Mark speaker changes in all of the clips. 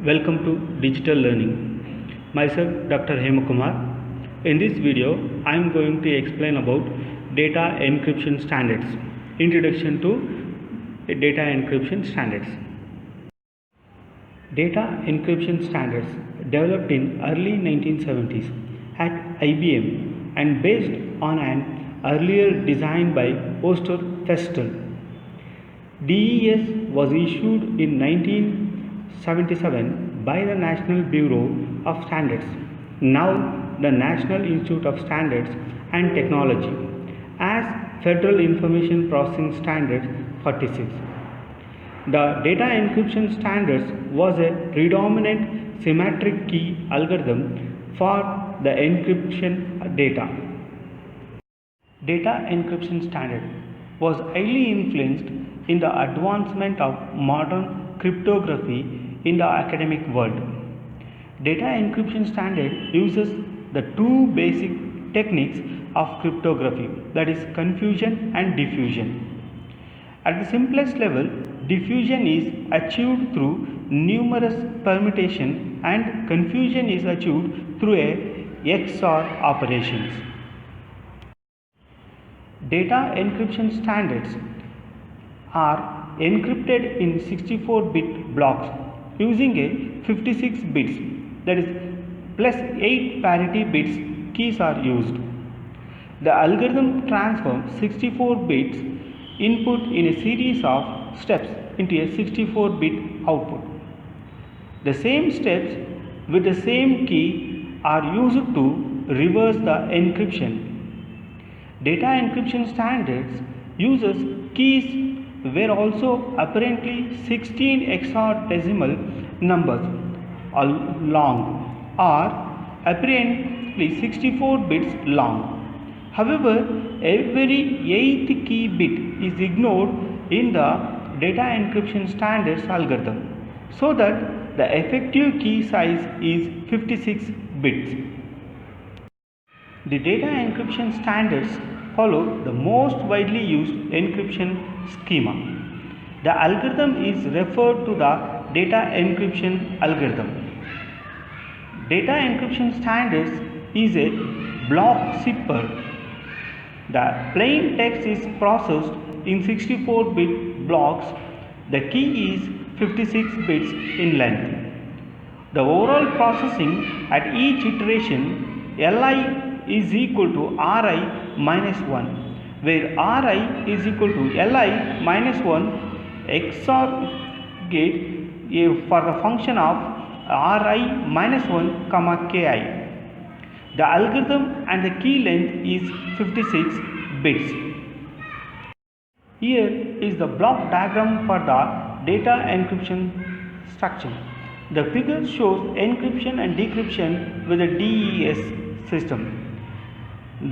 Speaker 1: Welcome to Digital Learning. Myself Dr. Hemakumar. In this video, I am going to explain about data encryption standards. Introduction to data encryption standards. Data encryption standards developed in early 1970s at IBM and based on an earlier design by Oster-Festel. DES was issued in 1977 by the National Bureau of Standards, now the National Institute of Standards and Technology, as Federal Information Processing Standard 46. The data encryption standards was a predominant symmetric key algorithm for the encryption data. Data encryption standard was highly influenced in the advancement of modern cryptography in the academic world. Data encryption standard uses the two basic techniques of cryptography, that is confusion and diffusion. At the simplest level, diffusion is achieved through numerous permutation and confusion is achieved through a XOR operations. Data encryption standards are encrypted in 64-bit blocks using a 56 bits, that is plus 8 parity bits keys are used. The algorithm transforms 64 bits input in a series of steps into a 64-bit output. The same steps with the same key are used to reverse the encryption. Data encryption standards uses keys where also apparently 16 hexadecimal numbers long or apparently 64 bits long. However, every 8th key bit is ignored in the data encryption standards algorithm, so that the effective key size is 56 bits. The data encryption standards follow the most widely used encryption schema. The algorithm is referred to the data encryption algorithm. Data encryption standards is a block zipper. The plain text is processed in 64-bit blocks. The key is 56 bits in length. The overall processing at each iteration Li is equal to Ri minus 1, where Ri is equal to Li minus 1 XOR gate for the function of Ri minus 1 comma Ki. The algorithm and the key length is 56 bits. Here is the block diagram for the data encryption structure. The figure shows encryption and decryption with the DES system.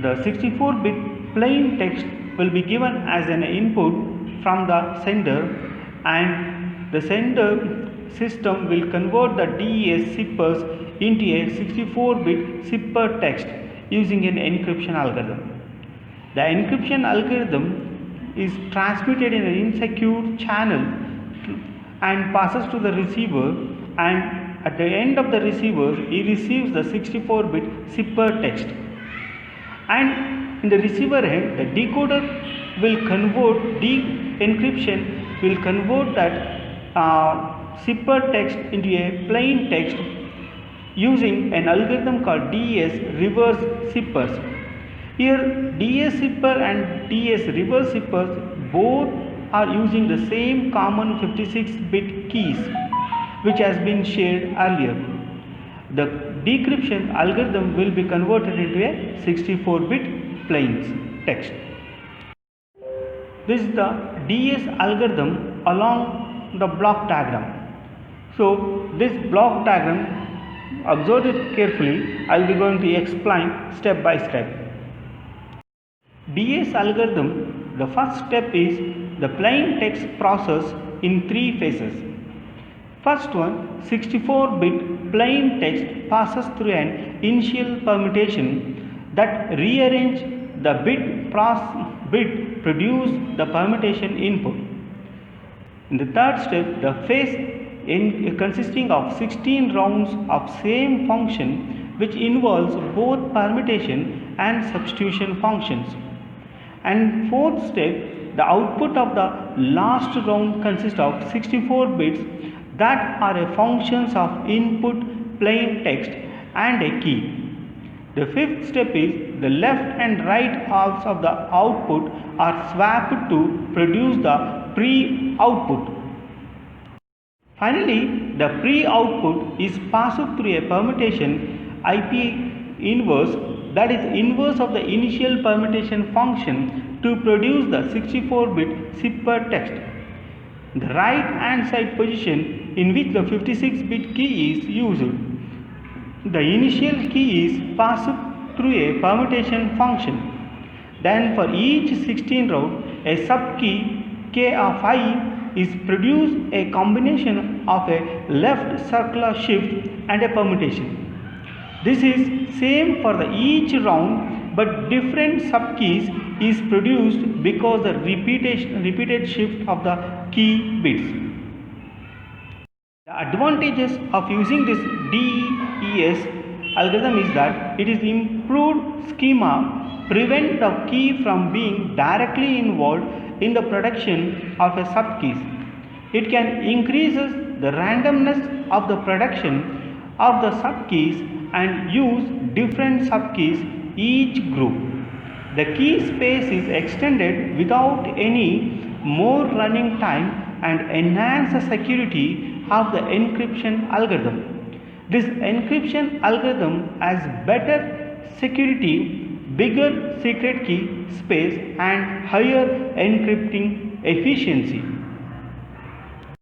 Speaker 1: The 64-bit plain text will be given as an input from the sender, and the sender system will convert the DES zippers into a 64-bit zipper text using an encryption algorithm. The encryption algorithm is transmitted in an insecure channel and passes to the receiver, and at the end of the receiver he receives the 64-bit zipper text, and in the receiver end the decoder will convert encryption will convert that zipper text into a plain text using an algorithm called DES reverse zippers. Here DES zipper and DES reverse zippers both are using the same common 56-bit keys which has been shared earlier. The decryption algorithm will be converted into a 64-bit plain text. This is the DES algorithm along the block diagram. So this block diagram, observe it carefully. I will be going to explain step by step. DES algorithm, the first step is the plain text process in 3 phases. First one, 64-bit plain text passes through an initial permutation that rearrange the bit produce the permutation input. In the third step, the phase consisting of 16 rounds of same function, which involves both permutation and substitution functions. And fourth step, the output of the last round consists of 64 bits that are functions of input, plain text and a key. The fifth step is the left and right halves of the output are swapped to produce the pre-output. Finally, the pre-output is passed through a permutation IP inverse, that is inverse of the initial permutation function, to produce the 64-bit zipper text. The right hand side position in which the 56-bit key is used. The initial key is passed through a permutation function. Then for each 16 round, a subkey k of I is produced, a combination of a left circular shift and a permutation. This is same for the each round, but different subkeys is produced because the repeated shift of the key bits. The advantages of using this DES algorithm is that it is improved schema, prevent the key from being directly involved in the production of a subkeys. It can increases the randomness of the production of the subkeys and use different subkeys each group. The key space is extended without any more running time and enhance the security of the encryption algorithm. This encryption algorithm has better security, bigger secret key space and higher encrypting efficiency.